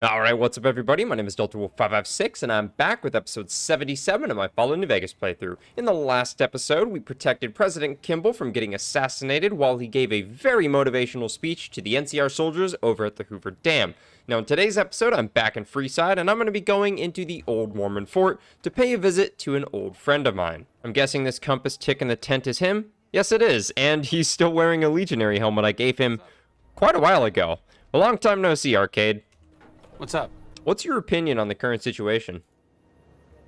Alright, what's up everybody? My name is DeltaWolf556 and I'm back with episode 77 of my Fallout New Vegas playthrough. In the last episode, we protected President Kimball from getting assassinated while he gave a very motivational speech to the NCR soldiers over at the Hoover Dam. Now in today's episode, I'm back in Freeside and I'm going to be going into the Old Mormon Fort to pay a visit to an old friend of mine. I'm guessing this compass tick in the tent is him? Yes it is, and he's still wearing a Legionary helmet I gave him quite a while ago. A long time no see, Arcade. What's up? What's your opinion on the current situation?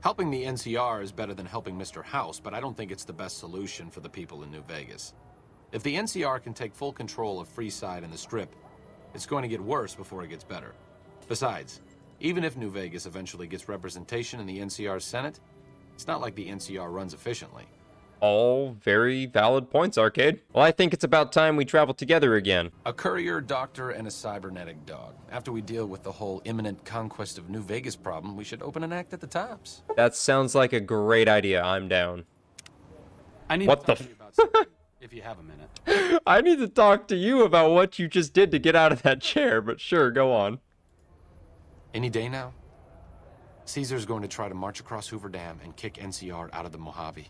Helping the NCR is better than helping Mr. House, but I don't think it's the best solution for the people in New Vegas. If the NCR can take full control of Freeside and the Strip, it's going to get worse before it gets better. Besides, even if New Vegas eventually gets representation in the NCR's Senate, it's not like the NCR runs efficiently. All very valid points, Arcade. Well, I think it's about time we travel together again. A courier, doctor, and a cybernetic dog. After we deal with the whole imminent conquest of New Vegas problem, we should open an act at the tops. That sounds like a great idea. I'm down. I need What to talk the to you about something, if you have a minute. I need to talk to you about what you just did to get out of that chair, but sure, go on. Any day now, Caesar's going to try to march across Hoover Dam and kick NCR out of the Mojave.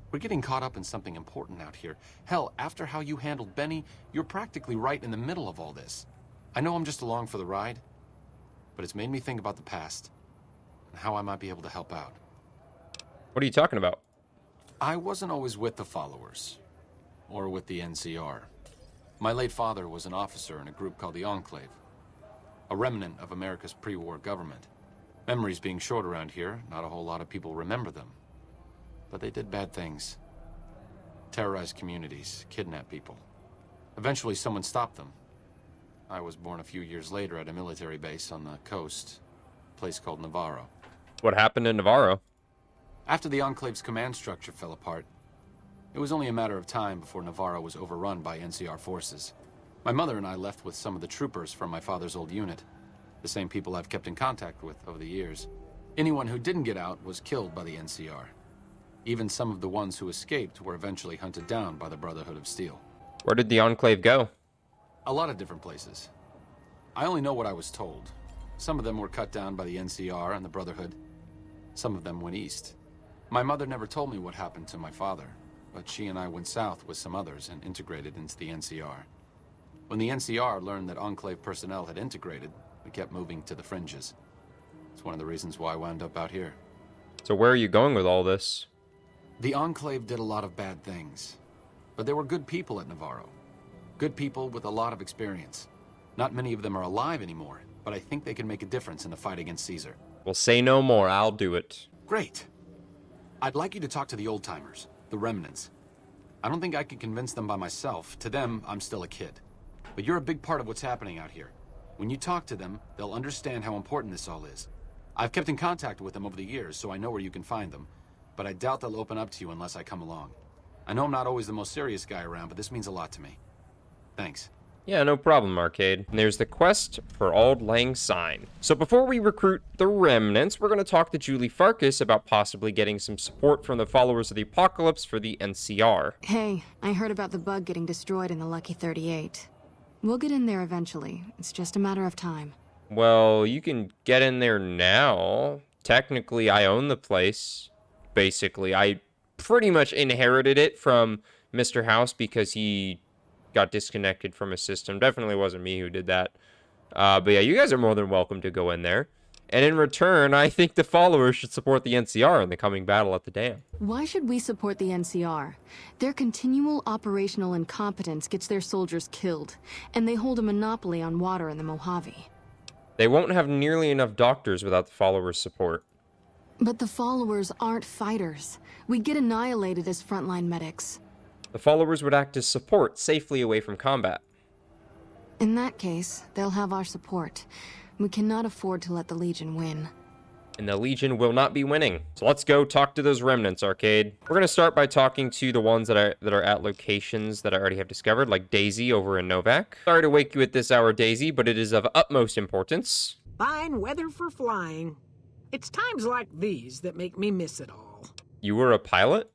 We're getting caught up in something important out here. Hell, after how you handled Benny, you're practically right in the middle of all this. I know I'm just along for the ride, but it's made me think about the past and how I might be able to help out. What are you talking about? I wasn't always with the followers, or with the NCR. My late father was an officer in a group called the Enclave, a remnant of America's pre-war government. Memories being short around here, not a whole lot of people remember them. But they did bad things. Terrorized communities, kidnapped people. Eventually someone stopped them. I was born a few years later at a military base on the coast, a place called Navarro. What happened in Navarro? After the Enclave's command structure fell apart, it was only a matter of time before Navarro was overrun by NCR forces. My mother and I left with some of the troopers from my father's old unit, the same people I've kept in contact with over the years. Anyone who didn't get out was killed by the NCR. Even some of the ones who escaped were eventually hunted down by the Brotherhood of Steel. Where did the Enclave go? A lot of different places. I only know what I was told. Some of them were cut down by the NCR and the Brotherhood. Some of them went east. My mother never told me what happened to my father, but she and I went south with some others and integrated into the NCR. When the NCR learned that Enclave personnel had integrated, we kept moving to the fringes. It's one of the reasons why I wound up out here. So where are you going with all this? The Enclave did a lot of bad things, but there were good people at Navarro. Good people with a lot of experience. Not many of them are alive anymore, but I think they can make a difference in the fight against Caesar. Well, say no more. I'll do it. Great. I'd like you to talk to the old-timers, the remnants. I don't think I could convince them by myself. To them, I'm still a kid. But you're a big part of what's happening out here. When you talk to them, they'll understand how important this all is. I've kept in contact with them over the years, so I know where you can find them. But I doubt they'll open up to you unless I come along. I know I'm not always the most serious guy around, but this means a lot to me. Thanks. Yeah, no problem, Arcade. And there's the quest for Auld Lang Syne. So before we recruit the remnants, we're going to talk to Julie Farkas about possibly getting some support from the followers of the Apocalypse for the NCR. Hey, I heard about the bug getting destroyed in the Lucky 38. We'll get in there eventually. It's just a matter of time. Well, you can get in there now. Technically, I own the place. Basically, I pretty much inherited it from Mr. House because he got disconnected from his system. Definitely wasn't me who did that. But yeah, you guys are more than welcome to go in there. And in return, I think the followers should support the NCR in the coming battle at the dam. Why should we support the NCR? Their continual operational incompetence gets their soldiers killed, and they hold a monopoly on water in the Mojave. They won't have nearly enough doctors without the followers' support. But the followers aren't fighters. We get annihilated as frontline medics. The followers would act as support safely away from combat. In that case, they'll have our support. We cannot afford to let the Legion win. And the Legion will not be winning. So let's go talk to those remnants, Arcade. We're going to start by talking to the ones that are at locations that I already have discovered, like Daisy over in Novak. Sorry to wake you at this hour, Daisy, but it is of utmost importance. Fine weather for flying. It's times like these that make me miss it all. You were a pilot?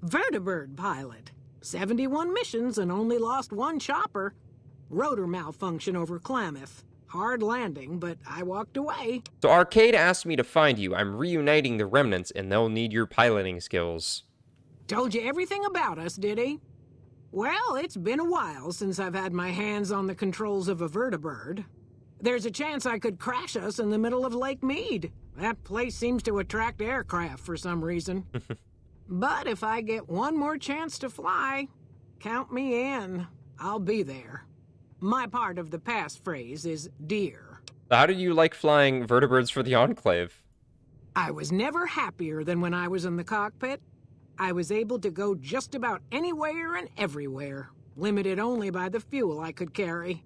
Vertibird pilot. 71 missions and only lost one chopper. Rotor malfunction over Klamath. Hard landing, but I walked away. So Arcade asked me to find you. I'm reuniting the remnants, and they'll need your piloting skills. Told you everything about us, did he? Well, it's been a while since I've had my hands on the controls of a vertibird. There's a chance I could crash us in the middle of Lake Mead. That place seems to attract aircraft for some reason. But if I get one more chance to fly, count me in. I'll be there. My part of the passphrase is dear. How did you like flying vertibirds for the Enclave? I was never happier than when I was in the cockpit. I was able to go just about anywhere and everywhere, limited only by the fuel I could carry.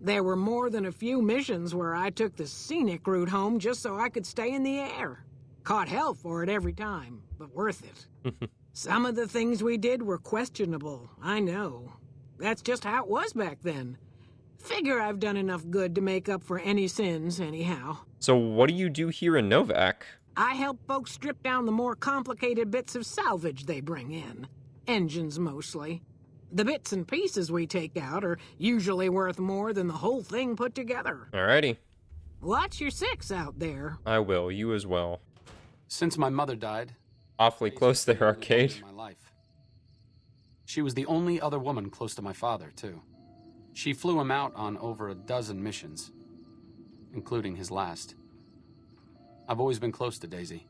There were more than a few missions where I took the scenic route home just so I could stay in the air. Caught hell for it every time, but worth it. Some of the things we did were questionable, I know. That's just how it was back then. Figure I've done enough good to make up for any sins, anyhow. So what do you do here in Novak? I help folks strip down the more complicated bits of salvage they bring in. Engines, mostly. The bits and pieces we take out are usually worth more than the whole thing put together. Alrighty. Watch your six out there. I will. You as well. Since my mother died... Awfully close there, Arcade. ...in my life. She was the only other woman close to my father, too. She flew him out on over a dozen missions, including his last. I've always been close to Daisy.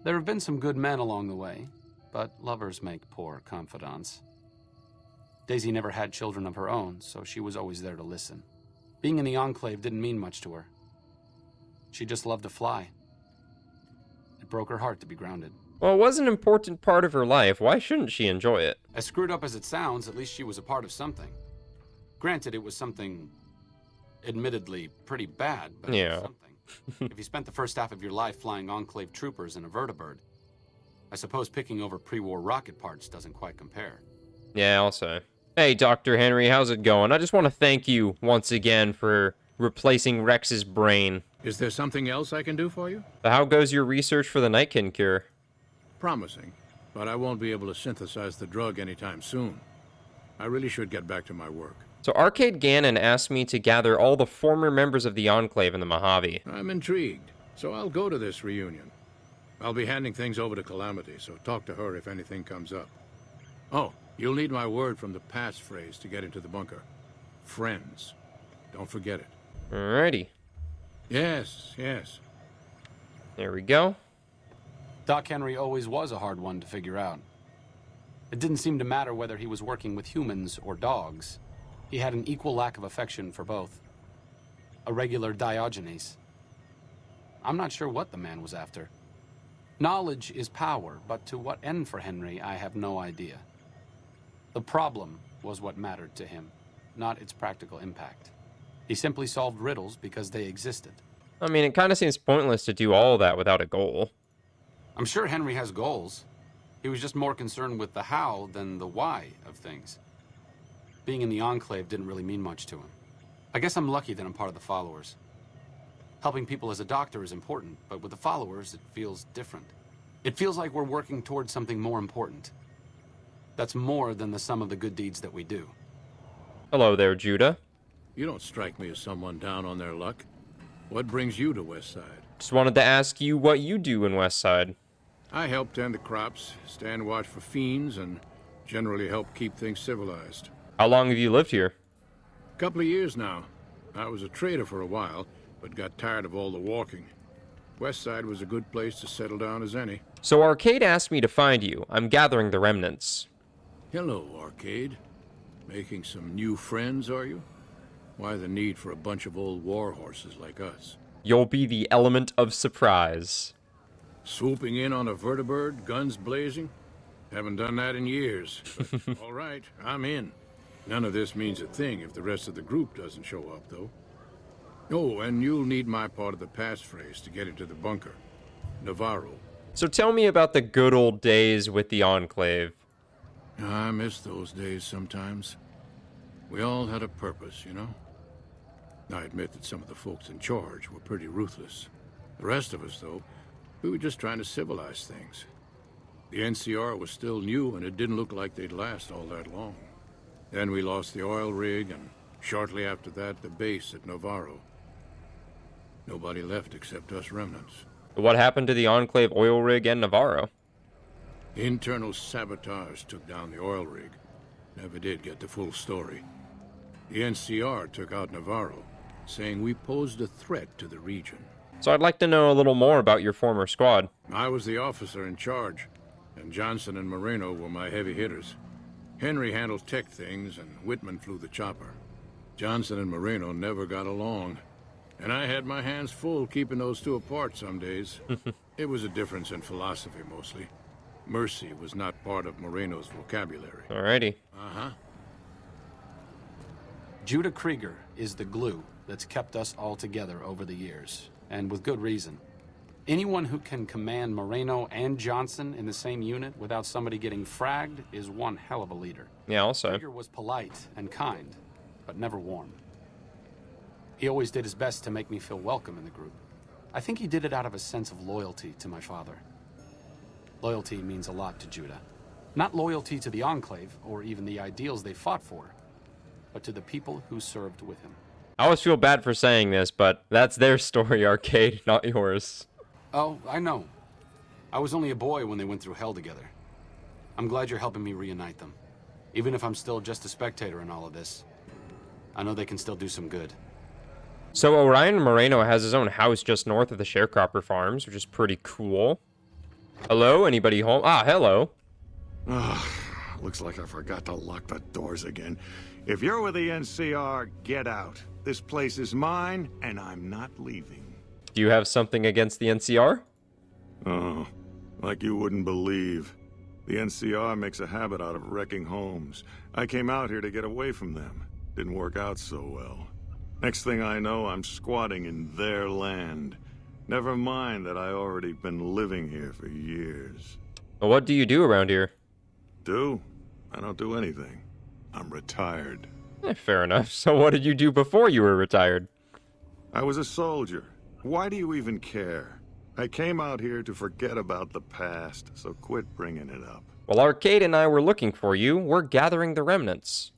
There have been some good men along the way, but lovers make poor confidants. Daisy never had children of her own, so she was always there to listen. Being in the Enclave didn't mean much to her. She just loved to fly. It broke her heart to be grounded. Well, it was an important part of her life. Why shouldn't she enjoy it? As screwed up as it sounds, at least she was a part of something. Granted, it was something admittedly pretty bad, but it was something. If you spent the first half of your life flying Enclave troopers in a vertibird, I suppose picking over pre-war rocket parts doesn't quite compare. Yeah, I'll say. Hey, Dr. Henry, how's it going? I just want to thank you once again for replacing Rex's brain. Is there something else I can do for you? So how goes your research for the Nightkin cure? Promising, but I won't be able to synthesize the drug anytime soon. I really should get back to my work. So Arcade Gannon asked me to gather all the former members of the Enclave in the Mojave. I'm intrigued, so I'll go to this reunion. I'll be handing things over to Calamity, so talk to her if anything comes up. Oh, you'll need my word from the passphrase to get into the bunker. Friends. Don't forget it. Alrighty. Yes. There we go. Doc Henry always was a hard one to figure out. It didn't seem to matter whether he was working with humans or dogs. He had an equal lack of affection for both. A regular Diogenes. I'm not sure what the man was after. Knowledge is power, but to what end for Henry, I have no idea. The problem was what mattered to him, not its practical impact. He simply solved riddles because they existed. I mean, it kind of seems pointless to do all that without a goal. I'm sure Henry has goals. He was just more concerned with the how than the why of things. Being in the Enclave didn't really mean much to him. I guess I'm lucky that I'm part of the followers. Helping people as a doctor is important, but with the followers, it feels different. It feels like we're working towards something more important. That's more than the sum of the good deeds that we do. Hello there, Judah. You don't strike me as someone down on their luck. What brings you to Westside? Just wanted to ask you what you do in Westside. I help tend the crops, stand watch for fiends, and generally help keep things civilized. How long have you lived here? Couple of years now. I was a trader for a while, but got tired of all the walking. Westside was a good place to settle down as any. So Arcade asked me to find you. I'm gathering the remnants. Hello, Arcade. Making some new friends, are you? Why the need for a bunch of old war horses like us? You'll be the element of surprise. Swooping in on a vertibird, guns blazing? Haven't done that in years. But, all right, I'm in. None of this means a thing if the rest of the group doesn't show up, though. Oh, and you'll need my part of the passphrase to get into the bunker. Navarro. So tell me about the good old days with the Enclave. I miss those days sometimes. We all had a purpose, you know? I admit that some of the folks in charge were pretty ruthless. The rest of us, though, we were just trying to civilize things. The NCR was still new, and it didn't look like they'd last all that long. Then we lost the oil rig, and shortly after that, the base at Navarro. Nobody left except us remnants. What happened to the Enclave oil rig and Navarro? Internal sabotage took down the oil rig. Never did get the full story. The NCR took out Navarro, saying we posed a threat to the region. So I'd like to know a little more about your former squad. I was the officer in charge, and Johnson and Moreno were my heavy hitters. Henry handled tech things, and Whitman flew the chopper. Johnson and Moreno never got along, and I had my hands full keeping those two apart some days. It was a difference in philosophy, mostly. Mercy was not part of Moreno's vocabulary. Alrighty. Uh-huh. Judah Krieger is the glue that's kept us all together over the years, and with good reason. Anyone who can command Moreno and Johnson in the same unit without somebody getting fragged is one hell of a leader. Yeah, also. Krieger was polite and kind, but never warm. He always did his best to make me feel welcome in the group. I think he did it out of a sense of loyalty to my father. Loyalty means a lot to Judah. Not loyalty to the Enclave, or even the ideals they fought for, but to the people who served with him. I always feel bad for saying this, but that's their story, Arcade, not yours. Oh, I know. I was only a boy when they went through hell together. I'm glad you're helping me reunite them. Even if I'm still just a spectator in all of this, I know they can still do some good. So Orion Moreno has his own house just north of the Sharecropper Farms, which is pretty cool. Hello? Anybody home? Ah, hello. Looks like I forgot to lock the doors again. If you're with the NCR, get out. This place is mine, and I'm not leaving. Do you have something against the NCR? Oh, like you wouldn't believe. The NCR makes a habit out of wrecking homes. I came out here to get away from them. Didn't work out so well. Next thing I know, I'm squatting in their land. Never mind that I already been living here for years. Well, what do you do around here? Do? I don't do anything. I'm retired. Fair enough. So what did you do before you were retired? I was a soldier. Why do you even care? I came out here to forget about the past, so quit bringing it up. Well, Arcade and I were looking for you. We're gathering the remnants.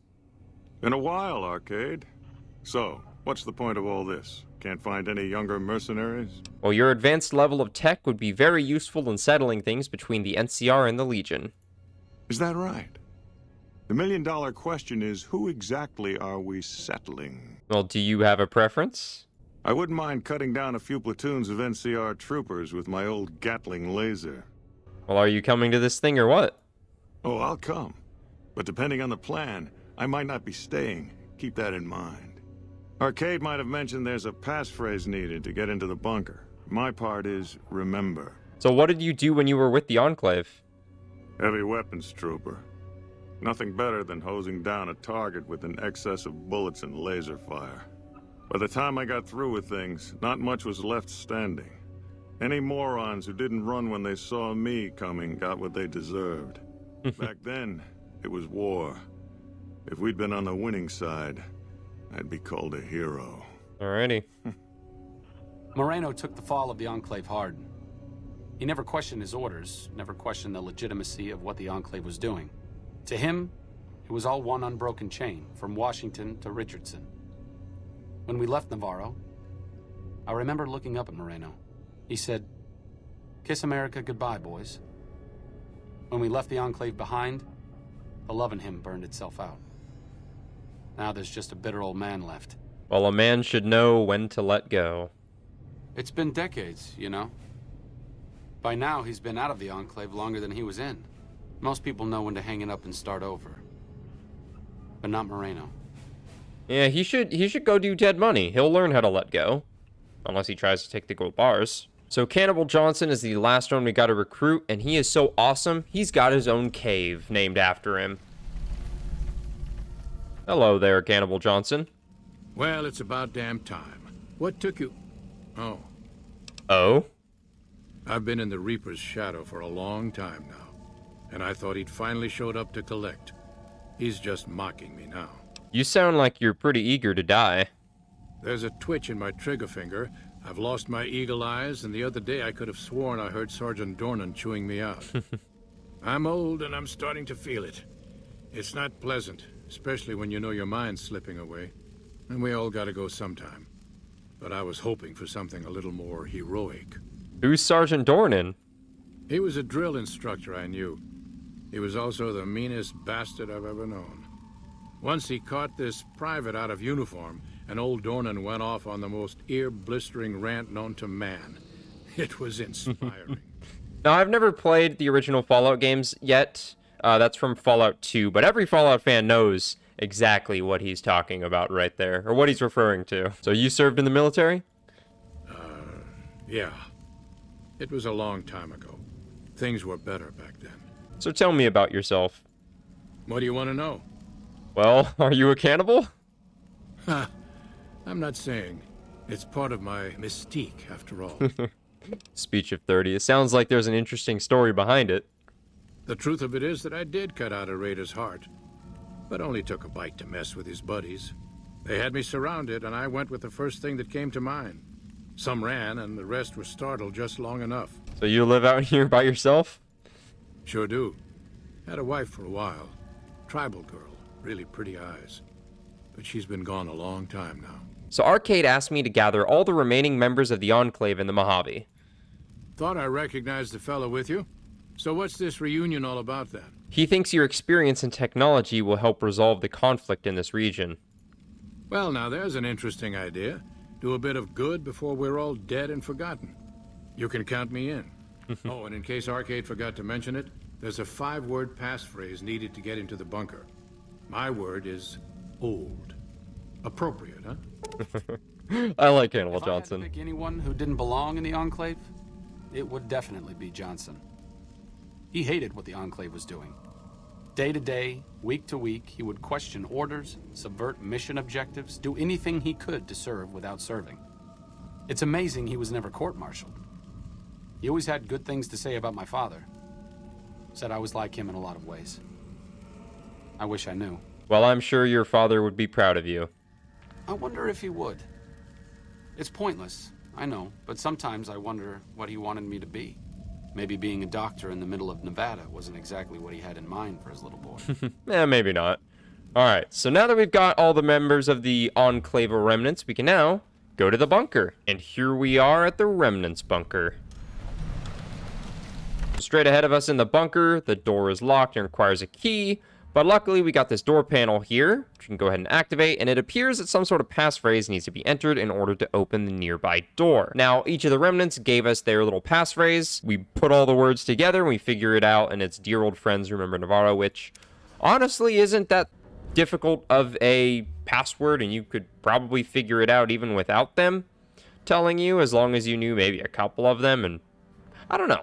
In a while, Arcade. So, what's the point of all this? Can't find any younger mercenaries? Well, your advanced level of tech would be very useful in settling things between the NCR and the Legion. Is that right? The million-dollar question is, who exactly are we settling? Well, do you have a preference? I wouldn't mind cutting down a few platoons of NCR troopers with my old Gatling laser. Well, are you coming to this thing or what? Oh, I'll come. But depending on the plan, I might not be staying. Keep that in mind. Arcade might have mentioned there's a passphrase needed to get into the bunker. My part is, remember. So what did you do when you were with the Enclave? Heavy weapons trooper. Nothing better than hosing down a target with an excess of bullets and laser fire. By the time I got through with things, not much was left standing. Any morons who didn't run when they saw me coming got what they deserved. Back then, it was war. If we'd been on the winning side, I'd be called a hero. Alrighty. Moreno took the fall of the Enclave hard. He never questioned his orders, never questioned the legitimacy of what the Enclave was doing. To him, it was all one unbroken chain, from Washington to Richardson. When we left Navarro, I remember looking up at Moreno. He said, "Kiss America goodbye, boys." When we left the Enclave behind, the love in him burned itself out. Now there's just a bitter old man left. Well, a man should know when to let go. It's been decades, you know. By now, he's been out of the Enclave longer than he was in. Most people know when to hang it up and start over. But not Moreno. Yeah, he should go do Dead Money. He'll learn how to let go. Unless he tries to take the gold bars. So Cannibal Johnson is the last one we got to recruit, and he is so awesome, he's got his own cave named after him. Hello there, Cannibal Johnson. Well, it's about damn time. What took you... Oh, Oh? I've been in the Reaper's shadow for a long time now, and I thought he'd finally showed up to collect. He's just mocking me now. You sound like you're pretty eager to die. There's a twitch in my trigger finger. I've lost my eagle eyes, and the other day I could have sworn I heard Sergeant Dornan chewing me out. I'm old, and I'm starting to feel it. It's not pleasant, especially when you know your mind's slipping away. And we all gotta go sometime. but I was hoping for something a little more heroic. Who's Sergeant Dornan? He was a drill instructor I knew. He was also the meanest bastard I've ever known. Once he caught this private out of uniform, and old Dornan went off on the most ear-blistering rant known to man. It was inspiring. Now, I've never played the original Fallout games yet. That's from Fallout 2, but every Fallout fan knows exactly what he's talking about right there, or what he's referring to. So you served in the military? Yeah. It was a long time ago. Things were better back then. So tell me about yourself. What do you want to know? Well, are you a cannibal? Ha! I'm not saying. It's part of my mystique, after all. Speech of 30. It sounds like there's an interesting story behind it. The truth of it is that I did cut out a raider's heart, but only took a bite to mess with his buddies. They had me surrounded, and I went with the first thing that came to mind. Some ran, and the rest were startled just long enough. So you live out here by yourself? Sure do. Had a wife for a while. Tribal girl. Really pretty eyes. But she's been gone a long time now. So Arcade asked me to gather all the remaining members of the Enclave in the Mojave. Thought I recognized the fellow with you. So what's this reunion all about then? He thinks your experience in technology will help resolve the conflict in this region. Well, now there's an interesting idea. Do a bit of good before we're all dead and forgotten. You can count me in. Oh, and in case Arcade forgot to mention it, there's a 5-word passphrase needed to get into the bunker. My word is Auld. Appropriate, huh? I like Hannibal If I had to Johnson. pick anyone who didn't belong in the Enclave, it would definitely be Johnson. He hated what the Enclave was doing. Day to day, week to week, he would question orders, subvert mission objectives, do anything he could to serve without serving. It's amazing he was never court-martialed. He always had good things to say about my father. Said I was like him in a lot of ways. I wish I knew. Well, I'm sure your father would be proud of you. I wonder if he would. It's pointless, I know, but sometimes I wonder what he wanted me to be. Maybe being a doctor in the middle of Nevada wasn't exactly what he had in mind for his little boy. Maybe not. Alright, so now that we've got all the members of the Enclave Remnants, we can now go to the bunker. And here we are at the Remnants bunker. Straight ahead of us in the bunker, the door is locked and requires a key. But luckily, we got this door panel here, which we can go ahead and activate, and it appears that some sort of passphrase needs to be entered in order to open the nearby door. Now, each of the remnants gave us their little passphrase. We put all the words together, and we figure it out, and it's Dear Old Friends, Remember Navarro, which honestly isn't that difficult of a password, and you could probably figure it out even without them telling you, as long as you knew maybe a couple of them, and I don't know.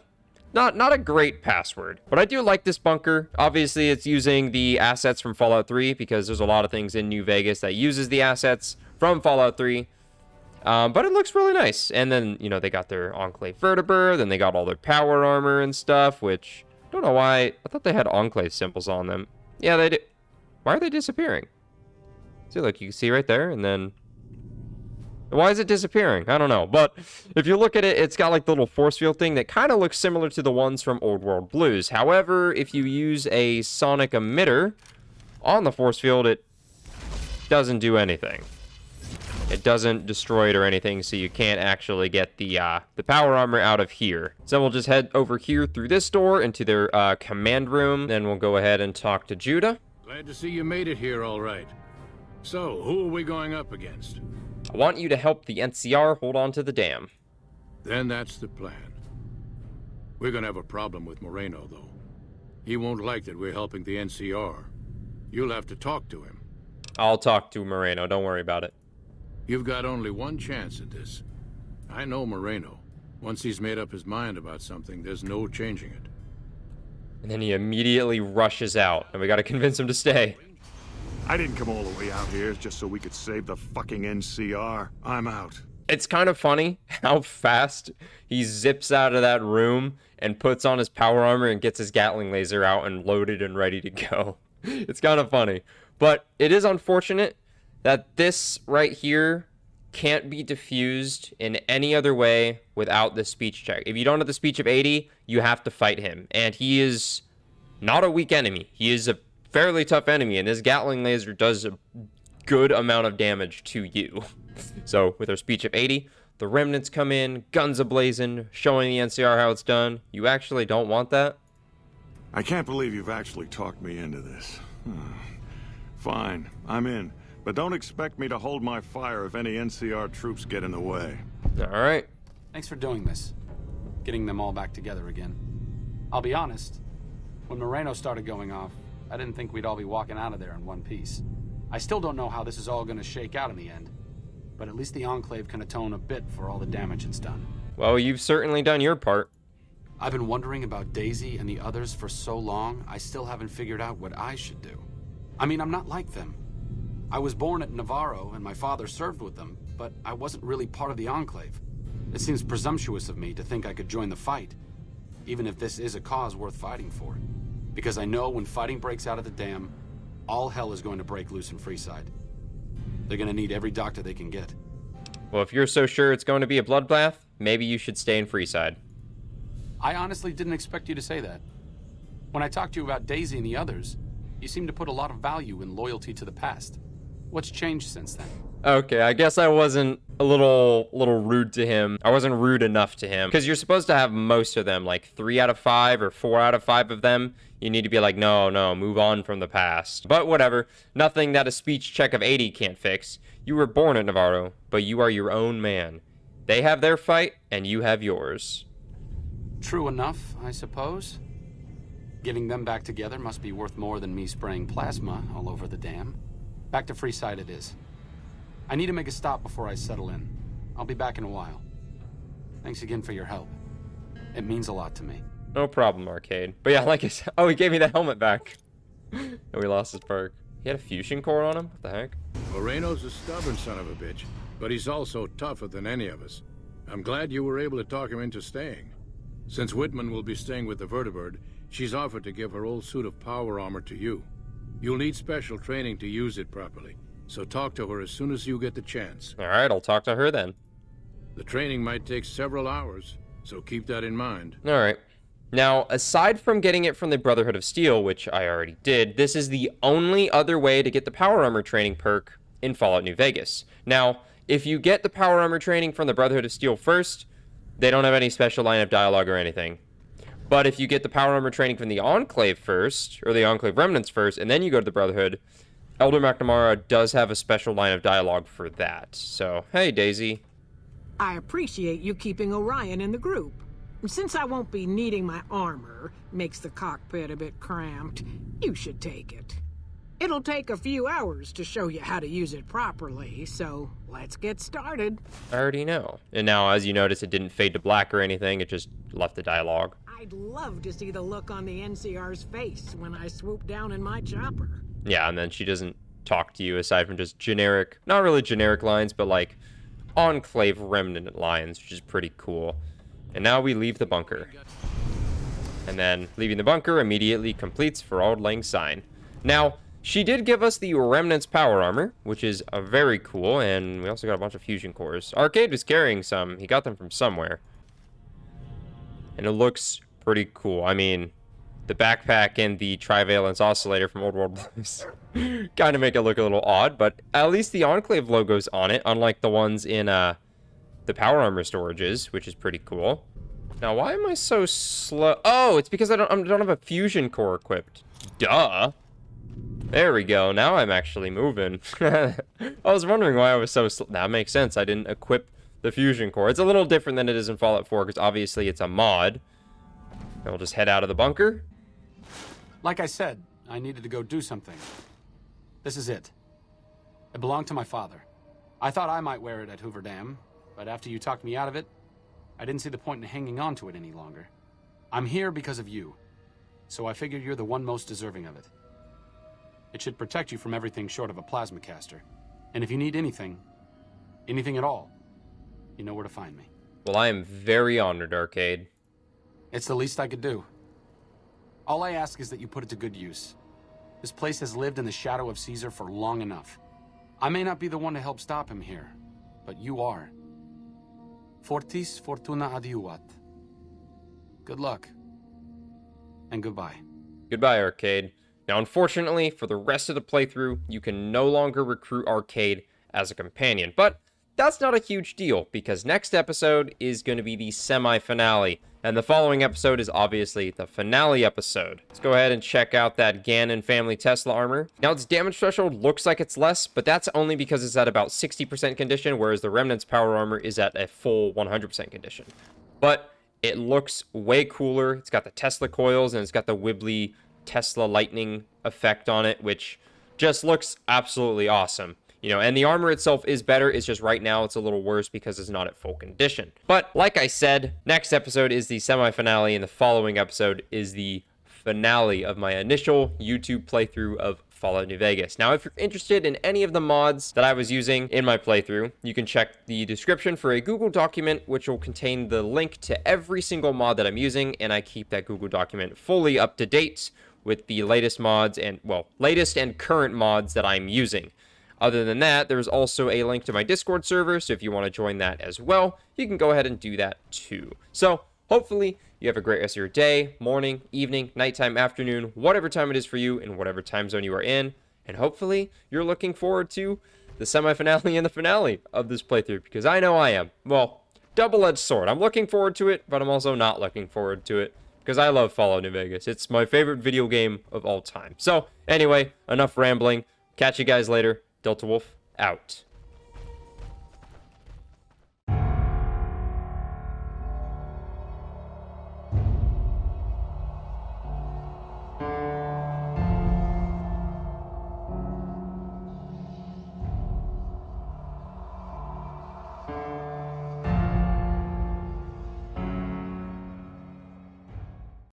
Not a great password, but I do like this bunker. Obviously, it's using the assets from Fallout 3 because there's a lot of things in New Vegas that uses the assets from Fallout 3. But it looks really nice. And then, you know, they got their Enclave vertebra, then they got all their power armor and stuff, which, don't know why. I thought they had Enclave symbols on them. Yeah, they did. Why are they disappearing? See, look, you can see right there, and then... Why is it disappearing? I don't know. But if you look at it, it's got like the little force field thing that kind of looks similar to the ones from Old World Blues. However, if you use a sonic emitter on the force field, it doesn't do anything. It doesn't destroy it or anything, so you can't actually get the power armor out of here. So we'll just head over here through this door into their command room. Then we'll go ahead and talk to Judah. Glad to see you made it here all right. So, who are we going up against? I want you to help the NCR hold on to the dam. Then that's the plan. We're gonna have a problem with Moreno, though. He won't like that we're helping the NCR. You'll have to talk to him. I'll talk to Moreno, don't worry about it. You've got only one chance at this. I know Moreno. Once he's made up his mind about something, there's no changing it. And then he immediately rushes out, and we gotta convince him to stay. I didn't come all the way out here just so we could save the fucking NCR. I'm out. It's kind of funny how fast he zips out of that room and puts on his power armor and gets his Gatling laser out and loaded and ready to go. It's kind of funny. But it is unfortunate that this right here can't be diffused in any other way without the speech check. If you don't have the speech of 80, you have to fight him. And he is not a weak enemy. He is a fairly tough enemy, and his Gatling laser does good amount of damage to you. So with our speech of 80, the remnants come in, guns a-blazing, showing the NCR how it's done. You actually don't want that? I can't believe you've actually talked me into this. Fine, I'm in. But don't expect me to hold my fire if any NCR troops get in the way. All right. Thanks for doing this. Getting them all back together again. I'll be honest, when Moreno started going off, I didn't think we'd all be walking out of there in one piece. I still don't know how this is all going to shake out in the end, but at least the Enclave can atone a bit for all the damage it's done. Well, you've certainly done your part. I've been wondering about Daisy and the others for so long, I still haven't figured out what I should do. I mean, I'm not like them. I was born at Navarro and my father served with them, but I wasn't really part of the Enclave. It seems presumptuous of me to think I could join the fight, even if this is a cause worth fighting for. Because I know when fighting breaks out at the dam, all hell is going to break loose in Freeside. They're going to need every doctor they can get. Well, if you're so sure it's going to be a bloodbath, maybe you should stay in Freeside. I honestly didn't expect you to say that. When I talked to you about Daisy and the others, you seemed to put a lot of value in loyalty to the past. What's changed since then? Okay, I guess I wasn't a little rude to him. I wasn't rude enough to him. Because you're supposed to have most of them, like 3 out of 5 or 4 out of 5 of them. You need to be like, no, move on from the past. But whatever, nothing that a speech check of 80 can't fix. You were born at Navarro, but you are your own man. They have their fight, and you have yours. True enough, I suppose. Getting them back together must be worth more than me spraying plasma all over the dam. Back to Freeside it is. I need to make a stop before I settle in. I'll be back in a while. Thanks again for your help. It means a lot to me. No problem, Arcade. But yeah, like I said, oh, he gave me the helmet back. And we lost his perk. He had a fusion core on him? What the heck? Moreno's a stubborn son of a bitch, but he's also tougher than any of us. I'm glad you were able to talk him into staying. Since Whitman will be staying with the Vertibird, she's offered to give her old suit of power armor to you. You'll need special training to use it properly, so talk to her as soon as you get the chance. Alright, I'll talk to her then. The training might take several hours, so keep that in mind. Alright. Now, aside from getting it from the Brotherhood of Steel, which I already did, this is the only other way to get the Power Armor training perk in Fallout New Vegas. Now, if you get the Power Armor training from the Brotherhood of Steel first, they don't have any special line of dialogue or anything. But if you get the Power Armor training from the Enclave first, or the Enclave Remnants first, and then you go to the Brotherhood, Elder McNamara does have a special line of dialogue for that. So, hey, Daisy. I appreciate you keeping Orion in the group. Since I won't be needing my armor, makes the cockpit a bit cramped, you should take it. It'll take a few hours to show you how to use it properly, so let's get started. I already know. And now, as you notice, it didn't fade to black or anything, it just left the dialogue. I'd love to see the look on the NCR's face when I swoop down in my chopper. Yeah, and then she doesn't talk to you aside from just generic, not really generic lines, but like Enclave Remnant lines, which is pretty cool. And now we leave the bunker. And then leaving the bunker immediately completes for Auld Lang Syne. Now, she did give us the Remnant's power armor, which is very cool, and we also got a bunch of fusion cores. Arcade was carrying some. He got them from somewhere. And it looks pretty cool. I mean, the backpack and the trivalence oscillator from Old World Blues kind of make it look a little odd, but at least the Enclave logo's on it, unlike the ones in the power armor storages, which is pretty cool. Now, why am I so slow? Oh, it's because I don't have a fusion core equipped. Duh. There we go. Now I'm actually moving. I was wondering why I was so slow. That makes sense. I didn't equip the fusion core. It's a little different than it is in Fallout 4 because obviously it's a mod. And we'll just head out of the bunker. Like I said, I needed to go do something. This is it. It belonged to my father. I thought I might wear it at Hoover Dam, but after you talked me out of it, I didn't see the point in hanging on to it any longer. I'm here because of you, so I figured you're the one most deserving of it. It should protect you from everything short of a plasma caster. And if you need anything at all, you know where to find me. Well, I am very honored, Arcade. It's the least I could do. All I ask is that you put it to good use. This place has lived in the shadow of Caesar for long enough. I may not be the one to help stop him here, but you are. Fortis fortuna adiuvat. Good luck. And goodbye. Goodbye, Arcade. Now, unfortunately, for the rest of the playthrough, you can no longer recruit Arcade as a companion, but that's not a huge deal, because next episode is going to be the semi-finale, and the following episode is obviously the finale episode. Let's go ahead and check out that Gannon family Tesla armor. Now, its damage threshold looks like it's less, but that's only because it's at about 60% condition, whereas the Remnant's power armor is at a full 100% condition. But it looks way cooler. It's got the Tesla coils, and it's got the wibbly Tesla lightning effect on it, which just looks absolutely awesome. You know, and the armor itself is better. It's just right now it's a little worse because it's not at full condition. But like I said, next episode is the semi-finale, and the following episode is the finale of my initial YouTube playthrough of Fallout New Vegas. Now, if you're interested in any of the mods that I was using in my playthrough, you can check the description for a Google document, which will contain the link to every single mod that I'm using, and I keep that Google document fully up to date with the latest mods and, well, latest and current mods that I'm using. Other than that, there's also a link to my Discord server, so if you want to join that as well, you can go ahead and do that too. So, hopefully, you have a great rest of your day, morning, evening, nighttime, afternoon, whatever time it is for you, in whatever time zone you are in, and hopefully, you're looking forward to the semi-finale and the finale of this playthrough, because I know I am. Well, double-edged sword. I'm looking forward to it, but I'm also not looking forward to it, because I love Fallout New Vegas. It's my favorite video game of all time. So, anyway, enough rambling. Catch you guys later. DeltaWolf, out.